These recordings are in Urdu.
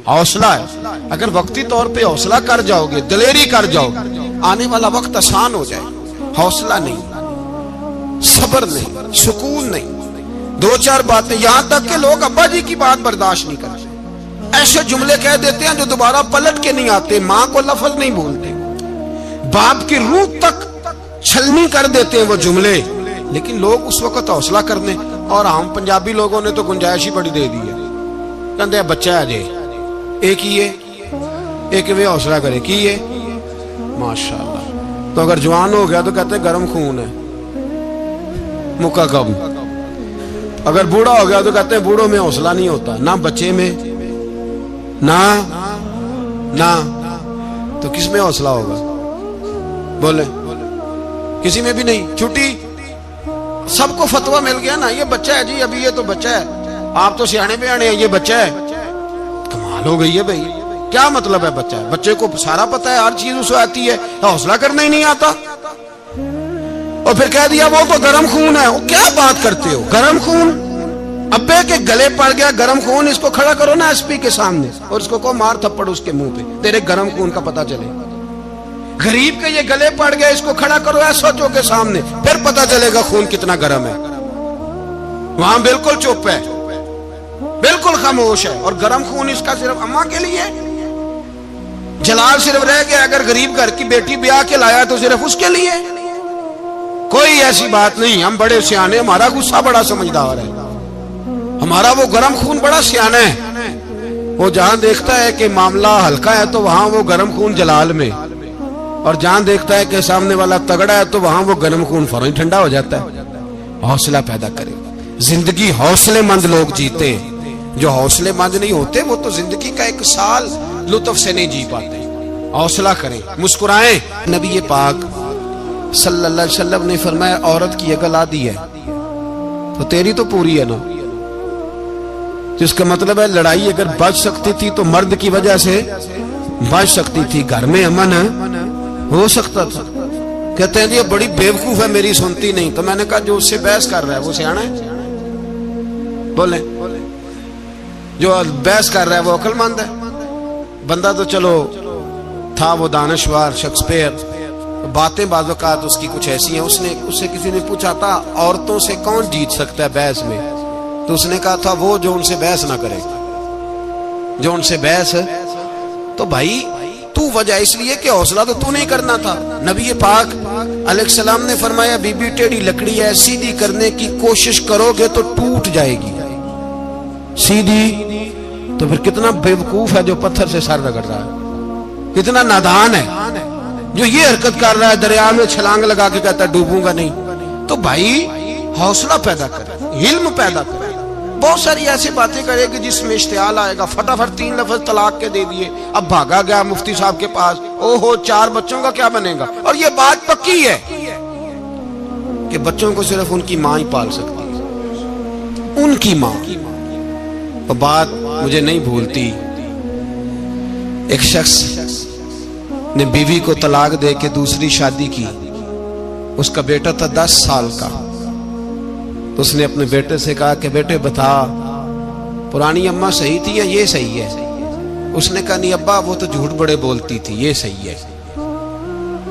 حوصلہ ہے. اگر وقتی طور پہ حوصلہ کر جاؤ گے, دلیری کر جاؤ گے, آنے والا وقت آسان ہو جائے. حوصلہ نہیں, صبر نہیں, سکون نہیں. دو چار باتیں, یہاں تک کہ لوگ ابا جی کی بات برداشت نہیں کرتے, ایسے جملے کہہ دیتے ہیں جو دوبارہ پلٹ کے نہیں آتے. ماں کو لفظ نہیں بولتے, باپ کی روح تک چھلنی کر دیتے ہیں وہ جملے. لیکن لوگ اس وقت حوصلہ کرنے, اور ہم پنجابی لوگوں نے تو گنجائش ہی بڑی دے دی ہے. کہتے ہیں بچہ ہے جی, ایک ہی ہے, ایک میں حوصلہ کرے کی ہے ماشاءاللہ. تو اگر جوان ہو گیا تو کہتے ہیں گرم خون ہے, مکہ کم. اگر بوڑھا ہو گیا تو کہتے ہیں بوڑھوں میں حوصلہ نہیں ہوتا, نہ بچے میں نہ تو کس میں حوصلہ ہوگا؟ بولے کسی میں بھی نہیں. چھٹی سب کو فتویٰ مل گیا نا, یہ بچہ ہے جی, ابھی یہ تو بچہ ہے, آپ تو سیانے بیانے ہیں, یہ بچہ ہے. کمال ہو گئی ہے بھائی, کیا مطلب ہے بچہ ہے؟ بچے کو سارا پتا ہے, ہر چیز اسے آتی ہے, حوصلہ کرنا ہی نہیں آتا. اور پھر کہہ دیا وہ تو گرم خون ہے. وہ کیا بات کرتے ہو, گرم خون؟ ابے کے گلے پڑ گیا گرم خون, اس کو کھڑا کرو نا ایس پی کے سامنے, اور اس کو مار تھپڑ اس کے منہ پہ, تیرے گرم خون کا پتہ چلے. غریب کے یہ گلے پڑ گیا, اس کو کھڑا کرو ایس او کے سامنے, پھر پتہ چلے گا خون کتنا گرم ہے. وہاں بالکل چپ ہے, بالکل خاموش ہے. اور گرم خون اس کا صرف اماں کے لیے. جلال صرف رہ گیا اگر غریب گھر کی بیٹی بیاہ کے لایا تو صرف اس کے لیے. کوئی ایسی بات نہیں. ہم بڑے سیانے, ہمارا غصہ بڑا سمجھدار ہے, ہمارا وہ گرم خون بڑا سیانا ہے. وہ جہاں دیکھتا ہے کہ معاملہ ہلکا ہے تو وہاں وہ گرم خون جلال میں, اور جہاں دیکھتا ہے کہ سامنے والا تگڑا ہے تو وہاں وہ گرم خون فوراً ٹھنڈا ہو جاتا ہے. حوصلہ پیدا کرے. زندگی حوصلے مند لوگ جیتے ہیں, جو حوصلے مند نہیں ہوتے وہ تو زندگی کا ایک سال لطف سے نہیں جی پاتے. حوصلہ کریں, مسکرائیں. نبی پاک صلی اللہ علیہ وسلم نے فرمایا عورت کی عقل آدھی ہے تو تیری تو پوری ہے نا. جس کا مطلب ہے لڑائی اگر بچ سکتی تھی تو مرد کی وجہ سے بچ سکتی تھی, گھر میں امن ہو سکتا تھا. کہتے ہیں یہ بڑی بیوقوف ہے, میری سنتی نہیں. تو میں نے کہا جو اس سے بحث کر رہا ہے وہ سیانا ہے؟ بولیں, جو بحث کر رہا ہے وہ عقل مند ہے؟ بندہ تو چلو تھا وہ دانشور شیکسپیئر, باتیں بعض اوقات اس کی کچھ ایسی ہیں. اس سے کسی نے پوچھا تھا عورتوں سے کون جیت سکتا ہے بحث میں, تو اس نے کہا تھا وہ جو ان سے بحث نہ کرے, جو ان سے بحث. تو بھائی تو وجہ اس لیے کہ حوصلہ تو نہیں کرنا تھا. نبی پاک علیہ السلام نے فرمایا بی بی ٹیڑھی لکڑی ہے, سیدھی کرنے کی کوشش کرو گے تو ٹوٹ جائے گی. سیدھی تو پھر کتنا بیوقوف ہے جو پتھر سے سر رگڑ رہا ہے, کتنا نادان ہے جو یہ حرکت کر رہا ہے, دریا میں چھلانگ لگا کے کہتا ہے ڈوبوں گا نہیں. تو بھائی حوصلہ پیدا کرے, علم پیدا کرے. بہت ساری ایسی باتیں کرے کہ جس میں اشتعال آئے گا. فٹافٹ 3 لفظ طلاق کے دے دیے, اب بھاگا گیا مفتی صاحب کے پاس, او ہو 4 بچوں کا کیا بنے گا. اور یہ بات پکی ہے کہ بچوں کو صرف ان کی ماں ہی پال سکتی ہے, ان کی ماں. اور بات مجھے نہیں بھولتی, ایک شخص نے بیوی کو طلاق دے کے دوسری شادی کی. اس کا بیٹا تھا 10 سال کا. تو اس نے اپنے بیٹے سے کہا کہ بیٹے بتا پرانی اماں صحیح تھی یا یہ صحیح ہے؟ اس نے کہا نہیں ابا وہ تو جھوٹ بڑے بولتی تھی, یہ صحیح ہے.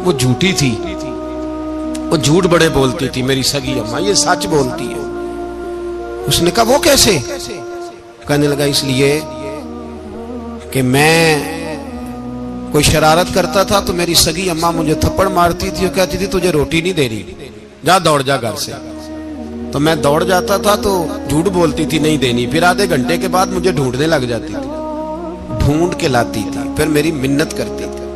وہ جھوٹی تھی, وہ جھوٹ بڑے بولتی تھی میری سگی اماں, یہ سچ بولتی ہے. اس نے کہا وہ کیسے؟ کہنے لگا اس لیے کہ میں کوئی شرارت کرتا تھا تو میری سگی اماں مجھے تھپڑ مارتی تھی اور کہتی تھی تجھے روٹی نہیں دے رہی, جا دوڑ جا گھر سے. تو میں دوڑ جاتا تھا تو جھوٹ بولتی تھی نہیں دینی, پھر آدھے گھنٹے کے بعد مجھے ڈھونڈنے لگ جاتی تھی, ڈھونڈ کے لاتی تھی, پھر میری منت کرتی تھی,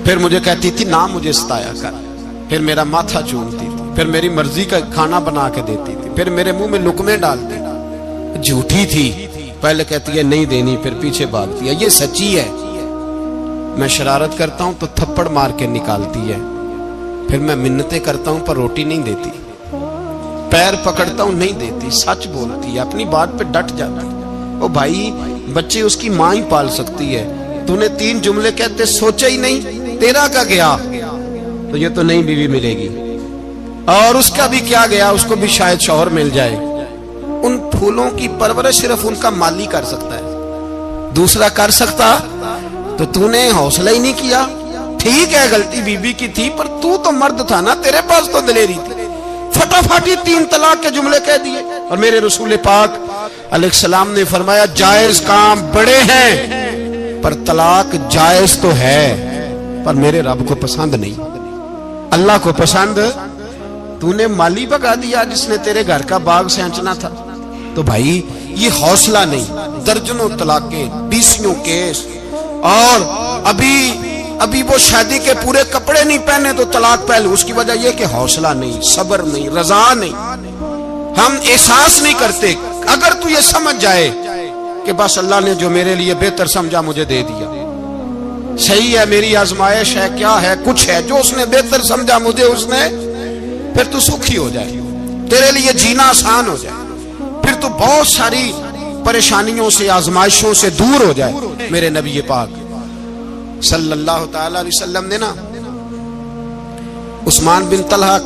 پھر مجھے کہتی تھی نہ مجھے ستایا کر, پھر میرا ماتھا چومتی تھی, پھر میری مرضی کا کھانا بنا کے دیتی تھی, پھر میرے منہ میں لقمے ڈالتی. جھوٹی تھی, پہلے کہتی ہے نہیں دینی, پھر پیچھے بھاگتی ہے. یہ سچی ہے, میں شرارت کرتا ہوں تو تھپڑ مار کے نکالتی ہے, پھر میں منتیں کرتا ہوں پر روٹی نہیں دیتی, پیر پکڑتا ہوں نہیں دیتی, سچ بولتی ہے, اپنی بات پہ ڈٹ جاتی. او بھائی بچے اس کی ماں ہی پال سکتی ہے. تو نے 3 جملے کہتے سوچا ہی نہیں, تیرا کا گیا تو یہ تو نئی بیوی ملے گی, اور اس کا بھی کیا گیا, اس کو بھی شاید شوہر مل جائے. ان پھولوں کی پرورش صرف ان کا مالی کر سکتا ہے, دوسرا کر سکتا تو تو نے حوصلہ ہی نہیں کیا. ٹھیک ہے غلطی بی بی کی تھی پر تو مرد تھا نا, تیرے پاس تو دلیری تھی. فٹافٹ 3 طلاق کے جملے کہہ دیے. اور میرے رسول پاک علیہ السلام نے فرمایا جائز کام بڑے ہیں پر طلاق جائز تو ہے پر میرے رب کو پسند نہیں, اللہ کو پسند. تو نے مالی بگا دیا جس نے تیرے گھر کا باغ سینچنا تھا. تو بھائی یہ حوصلہ نہیں, درجنوں طلاقیں, 20 کیس, اور ابھی وہ شادی کے پورے کپڑے نہیں پہنے تو طلاق پہلے. اس کی وجہ یہ کہ حوصلہ نہیں, صبر نہیں, رضا نہیں, ہم احساس نہیں کرتے. اگر تو یہ سمجھ جائے کہ بس اللہ نے جو میرے لیے بہتر سمجھا مجھے دے دیا, صحیح ہے, میری آزمائش ہے, کیا ہے, کچھ ہے جو اس نے بہتر سمجھا مجھے اس نے, پھر تو سکھی ہو جائے, تیرے لیے جینا آسان ہو جائے, پھر تو بہت ساری پریشانیوں سے آزمائشوں سے دور ہو جائے. میرے نبی پاک صلی اللہ تعالی علیہ وسلم نے نا عثمان بن طلحہ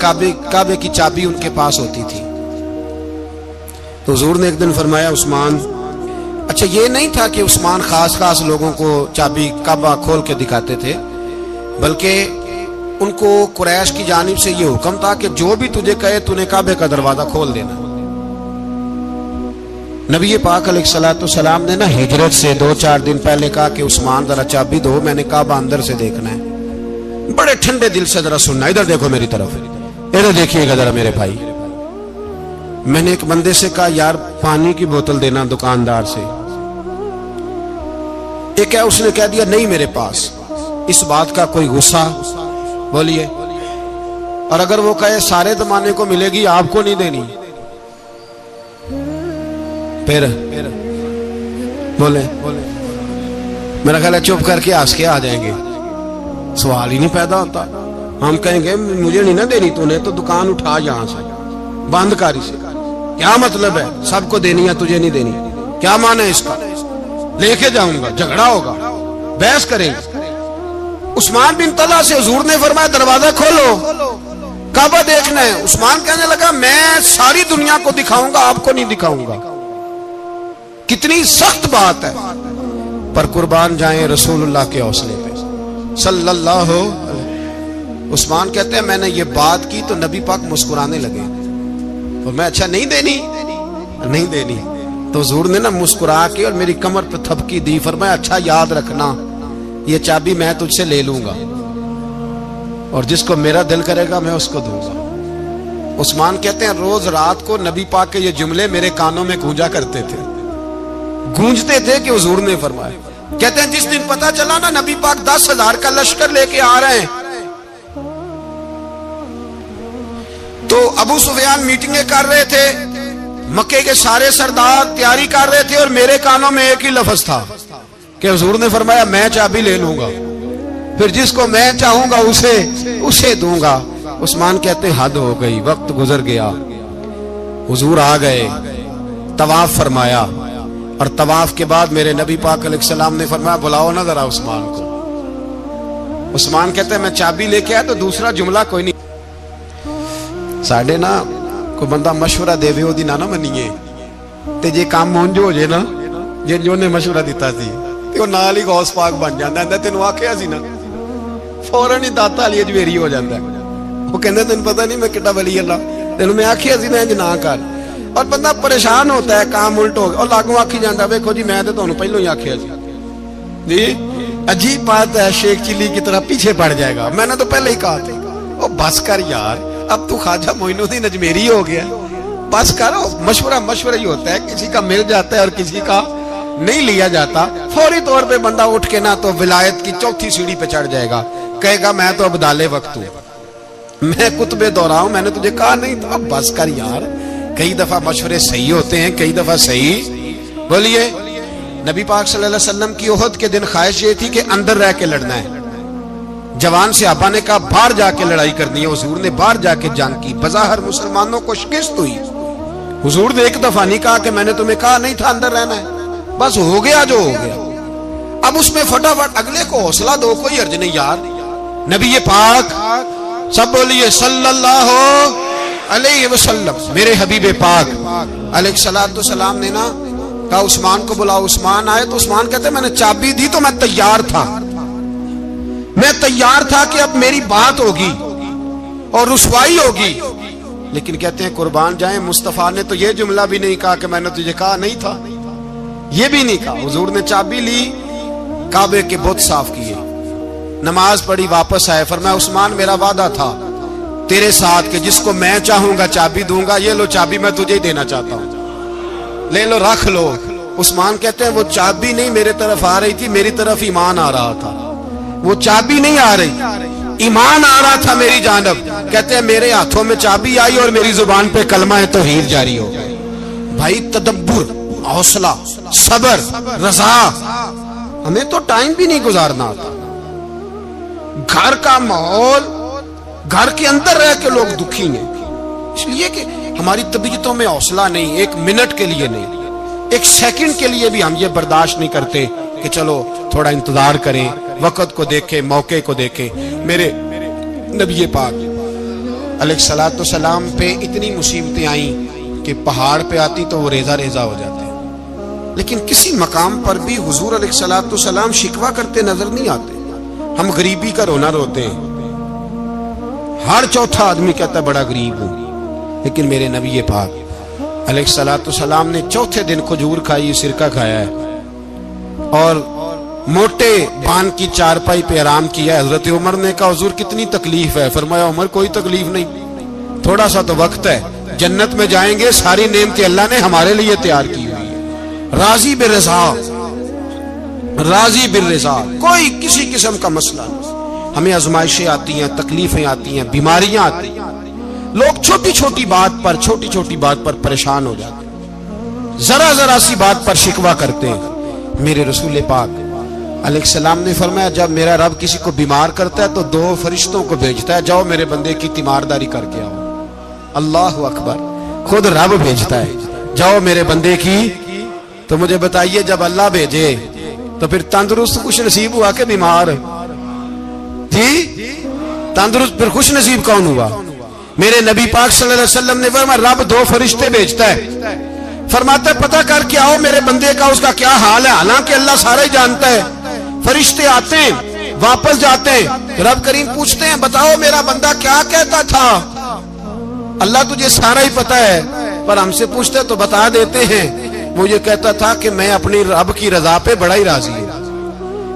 کعبے کی چابی ان کے پاس ہوتی تھی. تو حضور نے ایک دن فرمایا عثمان, اچھا یہ نہیں تھا کہ عثمان خاص لوگوں کو چابی کعبہ کھول کے دکھاتے تھے, بلکہ ان کو قریش کی جانب سے یہ حکم تھا کہ جو بھی تجھے کہے تو نے کعبے کا دروازہ کھول دینا. نبی پاک علیہ السلام نے نا ہجرت سے 2-4 دن پہلے کہا کہ عثمان ذرا چابی دو, میں نے کعبہ اندر سے دیکھنا ہے. بڑے ٹھنڈے دل سے ذرا سننا, ادھر دیکھو میری طرف, ادھر دیکھیے گا ذرا میرے بھائی. میں نے ایک بندے سے کہا یار پانی کی بوتل دینا دکاندار سے, ایک ہے اس نے کہہ دیا نہیں میرے پاس. اس بات کا کوئی غصہ بولیے, اور اگر وہ کہے سارے زمانے کو ملے گی آپ کو نہیں دینی, پھر بولے میرا خیال ہے چپ کر کے ہنس کے آ جائیں گے, سوال ہی نہیں پیدا ہوتا. ہم کہیں گے مجھے نہیں نہ دینی, تو نے تو دکان اٹھا یہاں سے بند کاری سے, کیا مطلب ہے سب کو دینی ہے تجھے نہیں دینی, کیا معنی ہے اس کا, لے کے جاؤں گا, جھگڑا ہوگا, بحث کریں گے. عثمان بن طلحہ سے حضور نے فرمایا دروازہ کھولو, کعبہ دیکھنا ہے. عثمان کہنے لگا میں ساری دنیا کو دکھاؤں گا, آپ کو نہیں دکھاؤں گا. کتنی سخت بات ہے, پر قربان جائیں رسول اللہ کے حوصلے پہ صلی اللہ. عثمان کہتے ہیں میں نے یہ بات کی تو نبی پاک مسکرانے لگے, اور میں اچھا نہیں دینی. تو حضور نے نا مسکرا کے اور میری کمر پہ تھپکی دی, فرمایا اچھا یاد رکھنا یہ چابی میں تجھ سے لے لوں گا, اور جس کو میرا دل کرے گا میں اس کو دوں گا. عثمان کہتے ہیں روز رات کو نبی پاک کے یہ جملے میرے کانوں میں گونجتے تھے کہ حضور نے فرمایا. کہتے ہیں جس دن پتا چلا نا نبی پاک 10,000 کا لشکر لے کے آ رہے ہیں, تو ابو سفیان میٹنگیں کر رہے تھے, مکے کے سارے سردار تیاری کر رہے تھے, اور میرے کانوں میں ایک ہی لفظ تھا کہ حضور نے فرمایا میں چابی لے لوں گا, پھر جس کو میں چاہوں گا اسے دوں گا. عثمان کہتے حد ہو گئی, وقت گزر گیا, حضور آ گئے, طواف فرمایا, اور طواف کے بعد میرے نبی پاک علیہ السلام نے فرمایا بلاؤ نا ذرا عثمان کو. عثمان کہتے ہیں میں چابی لے کے آیا تو دوسرا جملہ کوئی نہیں. ساڑھے نا کوئی بندہ مشورہ دے وے دی نہ منیے, تے جے کام مونج ہو جائے نا جن جو نے مشورہ دیتا سی تے وہ نال ہی غوث پاک بن جاندا ہے. تینوں آکھیا سی نا فوراً ہی داتا علی اجمیری ہو جاندا ہے. وہ کہندا تینوں پتہ نہیں میں کڈا ولی اللہ, تینوں میں آکھیا سی نا نہ کر, اور بندہ پریشان ہوتا ہے کام الٹ ہو گیا, اور لاگوں آکھی جاندا ویکھو جی میں تے تانوں پہلو ہی آکھیا سی جی. عجیب بات ہے, شیخ چلی کی طرح پیچھے پڑ جائے گا, میں نے تو پہلے ہی کہا تھا. او بس کر یار, اب تو خواجہ معین الدین اجمیری ہو گیا, بس کرو. مشورہ ہی ہوتا ہے, کسی کا مل جاتا ہے اور کسی کا نہیں لیا جاتا. فوری طور پہ بندہ اٹھ کے نا تو ولایت کی 4تھی سیڑھی پہ چڑھ جائے گا, کہے گا میں تو اب دالے وقت ہوں, میں کتب دورہ ہوں, میں نے تجھے کہا نہیں تو اب بس کر یار. کئی دفعہ مشورے صحیح ہوتے ہیں, کئی دفعہ صحیح. بولیے نبی پاک صلی اللہ علیہ وسلم کی احد کے دن خواہش یہ تھی کہ اندر رہ کے لڑنا ہے. جوان صحابہ نے کہا باہر جا کے لڑائی کرنی ہے. حضور نے باہر جا کے جنگ کی, بظاہر مسلمانوں کو شکست ہوئی. حضور نے ایک دفعہ نہیں کہا کہ میں نے تمہیں کہا نہیں تھا اندر رہنا ہے, بس ہو گیا جو ہو گیا. اب اس میں فٹافٹ اگلے کو حوصلہ دو, کوئی حرج نہیں یار. نبی پاک سب بولیے صلی اللہ علیہ وسلم, میرے حبیب پاک علیہ السلام نے نا کہا عثمان کو بلاؤ. عثمان آئے تو عثمان کہتے میں نے چابی دی تو میں تیار تھا, میں تیار تھا کہ اب میری بات ہوگی اور رسوائی ہوگی. لیکن کہتے ہیں قربان جائیں مصطفیٰ نے تو یہ جملہ بھی نہیں کہا کہ میں نے تجھے کہا نہیں تھا, یہ بھی نہیں کہا. حضور نے چابی لی, کعبے کے بت صاف کیے, نماز پڑھی, واپس آئے. فرمایا عثمان میرا وعدہ تھا تیرے ساتھ کہ جس کو میں چاہوں گا چابی دوں گا, یہ لو چابی میں تجھے ہی دینا چاہتا ہوں, لے لو رکھ لو. عثمان کہتے ہیں وہ چابی نہیں میرے طرف آ رہی تھی, میری طرف ایمان آ رہا تھا. وہ چابی نہیں آ رہی, ایمان آ رہا تھا میری جانب. کہتے ہیں میرے ہاتھوں میں چابی آئی اور میری زبان پہ کلمہ توحید جاری ہو گئی. بھائی تدبر, حوصلہ, صبر, رضا. ہمیں تو ٹائم بھی نہیں گزارنا آتا. گھر کا ماحول, گھر کے اندر رہ کے لوگ دکھی ہیں, اس لیے کہ ہماری طبیعتوں میں حوصلہ نہیں, ایک منٹ کے لیے نہیں, ایک سیکنڈ کے لیے بھی ہم یہ برداشت نہیں کرتے کہ چلو تھوڑا انتظار کریں, وقت کو دیکھیں, موقع کو دیکھیں. میرے نبی پاک علیہ الصلوۃ والسلام پہ اتنی مصیبتیں آئیں کہ پہاڑ پہ آتی تو وہ ریزہ ریزہ ہو جاتے, لیکن کسی مقام پر بھی حضور علیہ الصلوۃ والسلام شکوہ کرتے نظر نہیں آتے. ہم غریبی کا رونا روتے ہیں, ہر چوتھا آدمی کہتا ہے بڑا غریب ہوں, لیکن میرے نبی پاک علیہ الصلوۃ والسلام نے چوتھے دن کھجور کھائی, سرکہ کھایا ہے اور موٹے بان کی چارپائی پہ آرام کیا ہے. حضرت عمر نے کہا حضور کتنی تکلیف ہے؟ فرمایا عمر کوئی تکلیف نہیں, تھوڑا سا تو وقت ہے, جنت میں جائیں گے, ساری نعمتیں اللہ نے ہمارے لیے تیار کی ہوئی ہے. راضی بالرضا, راضی بالرضا, کوئی کسی قسم کا مسئلہ نہیں. ہمیں آزمائشیں آتی ہیں, تکلیفیں آتی ہیں, بیماریاں آتی ہیں, لوگ چھوٹی چھوٹی بات پر پریشان ہو جاتے ہیں, ذرا ذرا سی بات پر شکوہ کرتے ہیں. میرے رسول پاک علیہ السلام نے فرمایا جب میرا رب کسی کو بیمار کرتا ہے تو 2 فرشتوں کو بھیجتا ہے, جاؤ میرے بندے کی تیمارداری کر کے آؤ. اللہ اکبر, خود رب بھیجتا ہے, جاؤ میرے بندے کی. تو مجھے بتائیے جب اللہ بھیجے تو پھر تندرست خوش نصیب ہوا کہ بیمار؟ جی تندرست پھر خوش نصیب کون ہوا؟ میرے نبی پاک صلی اللہ علیہ وسلم نے فرمایا رب 2 فرشتے بھیجتا ہے, فرماتا ہے پتہ کر کے آؤ میرے بندے کا اس کا کیا حال ہے. حالانکہ اللہ سارا ہی جانتا ہے. فرشتے آتے ہیں, واپس جاتے ہیں, رب کریم پوچھتے ہیں بتاؤ میرا بندہ کیا کہتا تھا. اللہ تجھے سارا ہی پتہ ہے, پر ہم سے پوچھتے تو بتا دیتے ہیں. وہ یہ کہتا تھا کہ میں اپنی رب کی رضا پہ بڑا ہی راضی ہوں.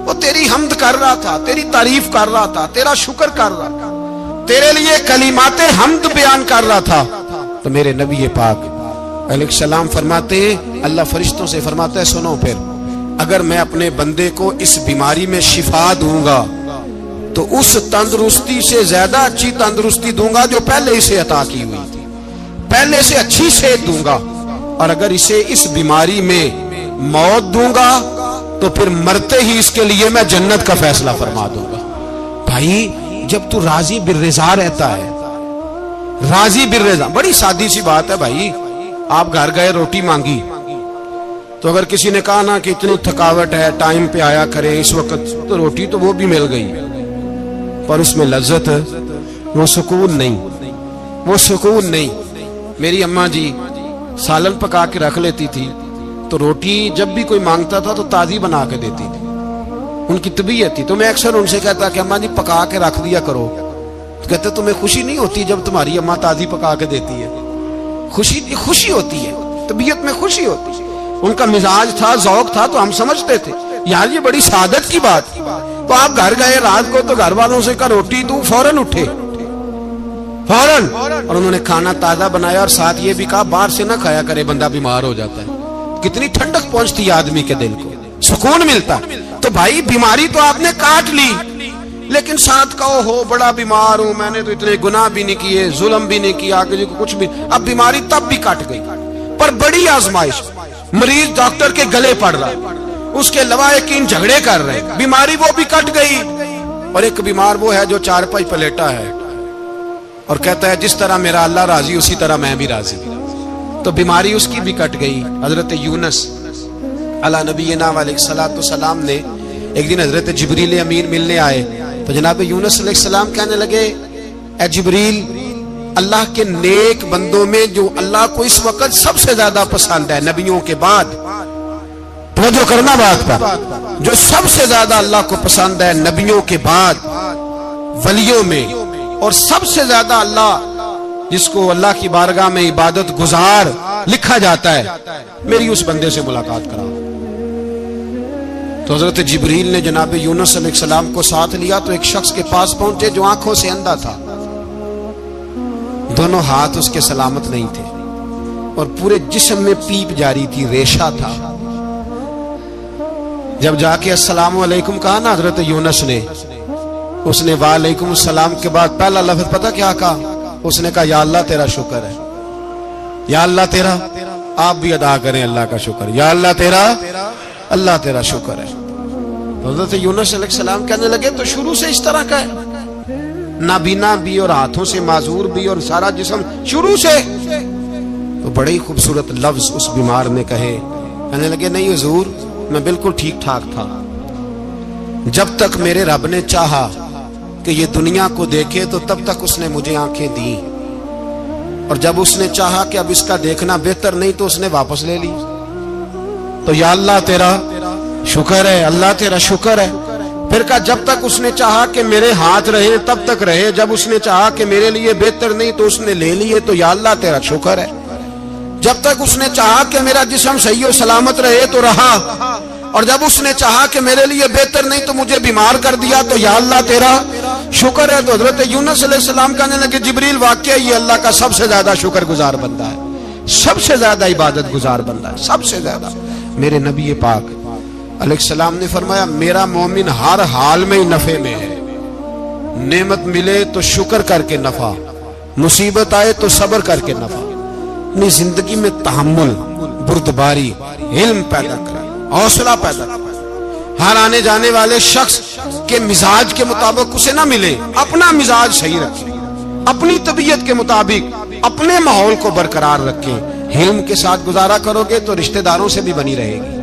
وہ تیری حمد کر رہا تھا, تیری تعریف کر رہا تھا, تیرا شکر کر رہا تھا, تیرے لیے کلمات حمد بیان کر رہا تھا. تو میرے نبی پاک علیہ السلام فرماتے ہیں, اللہ فرشتوں سے فرماتا ہے سنو پھر اگر میں اپنے بندے کو اس بیماری میں شفا دوں گا تو اس تندرستی سے زیادہ اچھی تندرستی دوں گا جو پہلے اسے عطا کی ہوئی تھی, پہلے سے اچھی صحت دوں گا. اور اگر اسے اس بیماری میں موت دوں گا تو پھر مرتے ہی اس کے لیے میں جنت کا فیصلہ فرما دوں گا. بھائی جب تو راضی بالرضا رہتا ہے, راضی بالرضا, بڑی سادی سی بات ہے بھائی. آپ گھر گئے روٹی مانگی تو اگر کسی نے کہا نا کہ اتنی تھکاوٹ ہے ٹائم پہ آیا کریں اس وقت, تو روٹی تو وہ بھی مل گئی پر اس میں لذت, وہ سکون نہیں, وہ سکون نہیں. میری اماں جی سالن پکا کے رکھ لیتی تھی تو روٹی جب بھی کوئی مانگتا تھا تو تازی بنا کے دیتی تھی, ان کی طبیعت تھی. تو میں اکثر ان سے کہتا کہ اماں جی پکا کے رکھ دیا کرو. تو کہتے تمہیں خوشی نہیں ہوتی جب تمہاری اماں تازی پکا کے دیتی ہے؟ خوشی ہوتی ہے, طبیعت میں خوشی ہوتی ہے. ان کا مزاج تھا, ذوق تھا, تو ہم سمجھتے تھے یار یہ بڑی سعادت کی بات. تو آپ گھر گئے رات کو تو گھر والوں سے کہا روٹی دوں, فوراً اٹھے, فوراً, اور انہوں نے کھانا تازہ بنایا اور ساتھ یہ بھی کہا باہر سے نہ کھایا کرے بندہ بیمار ہو جاتا ہے. کتنی ٹھنڈک پہنچتی ہے آدمی کے دل کو, سکون ملتا. تو بھائی بیماری تو آپ نے کاٹ لی, لیکن ساتھ کہو ہو بڑا بیمار ہوں, میں نے تو اتنے گناہ بھی نہیں کیے, ظلم بھی نہیں کیا, کچھ بھی. اب بیماری تب بھی کٹ گئی, پر بڑی آزمائش. مریض ڈاکٹر کے گلے پڑ رہا, اس کے لواحقین جھگڑے کر رہے, بیماری وہ بھی کٹ گئی. اور ایک بیمار وہ ہے جو چارپائی پلیٹا ہے اور کہتا ہے جس طرح میرا اللہ راضی اسی طرح میں بھی راضی. تو بیماری اس کی بھی کٹ گئی. حضرت یونس علی نبینا علیہ الصلوۃ والسلام نے ایک دن حضرت جبریل امین ملنے آئے تو جناب یونس علیہ السلام کہنے لگے اے جبریل, اللہ کے نیک بندوں میں جو اللہ کو اس وقت سب سے زیادہ پسند ہے نبیوں کے بعد, توجہ کرنا بات پر، جو سب سے زیادہ اللہ کو پسند ہے نبیوں کے بعد ولیوں میں، اور سب سے زیادہ اللہ جس کو اللہ کی بارگاہ میں عبادت گزار لکھا جاتا ہے، میری اس بندے سے ملاقات کراؤ۔ تو حضرت جبریل نے جناب یونس علیہ السلام کو ساتھ لیا تو ایک شخص کے پاس پہنچے جو آنکھوں سے اندھا تھا، دونوں ہاتھ اس کے سلامت نہیں تھے اور پورے جسم میں پیپ جاری تھی، ریشہ تھا۔ جب جا کے السلام علیکم کہا نا حضرت یونس نے، اس نے وعلیکم السلام کے بعد پہلا لفظ پتہ کیا کہا؟ اس نے کہا یا اللہ تیرا شکر ہے، یا اللہ تیرا، آپ بھی ادا کریں اللہ کا شکر، یا اللہ تیرا، اللہ تیرا شکر ہے۔ تو حضرت یونس علیہ السلام کہنے لگے تو شروع سے اس طرح کا ہے، نابینا بھی اور ہاتھوں سے معذور بھی اور سارا جسم شروع سے؟ تو بڑے ہی خوبصورت لفظ اس بیمار نے کہے، کہنے لگے نہیں حضور میں بالکل ٹھیک ٹھاک تھا، جب تک میرے رب نے چاہا کہ یہ دنیا کو دیکھے تو تب تک اس نے مجھے آنکھیں دی، اور جب اس نے چاہا کہ اب اس کا دیکھنا بہتر نہیں تو اس نے واپس لے لی۔ تو یا اللہ تیرا شکر ہے، اللہ تیرا شکر ہے۔ پھر کہا جب تک اس نے چاہا کہ میرے ہاتھ رہے تب تک رہے، جب اس نے چاہا کہ میرے لیے بہتر نہیں تو اس نے لے لیے، تو یا اللہ تیرا شکر ہے۔ جب تک اس نے چاہا کہ میرا جسم صحیح و سلامت رہے تو رہا، اور جب اس نے چاہا کہ میرے لیے بہتر نہیں تو مجھے بیمار کر دیا، تو یا اللہ تیرا شکر ہے۔ تو حضرت یونس علیہ السلام کہنے لگے جبریل واقعی یہ اللہ کا سب سے زیادہ شکر گزار بندہ ہے، سب سے زیادہ عبادت گزار بندہ ہے، سب سے زیادہ۔ میرے نبی پاک علیہ السلام نے فرمایا میرا مومن ہر حال میں ہی نفع میں ہے، نعمت ملے تو شکر کر کے نفع، مصیبت آئے تو صبر کر کے نفع، اپنی زندگی میں تحمل، بردباری، علم پیدا کرے، حوصلہ پیدا کرے۔ ہر آنے جانے والے شخص کے مزاج کے مطابق اسے نہ ملے، اپنا مزاج صحیح رکھے، اپنی طبیعت کے مطابق اپنے ماحول کو برقرار رکھے۔ علم کے ساتھ گزارا کرو گے تو رشتہ داروں سے بھی بنی رہے گی،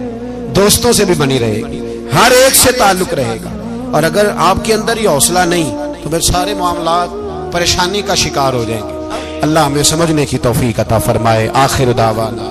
دوستوں سے بھی بنی رہے گی، ہر ایک سے تعلق رہے گا۔ اور اگر آپ کے اندر یہ حوصلہ نہیں تو پھر سارے معاملات پریشانی کا شکار ہو جائیں گے۔ اللہ ہمیں سمجھنے کی توفیق عطا فرمائے۔ آخر دعوانا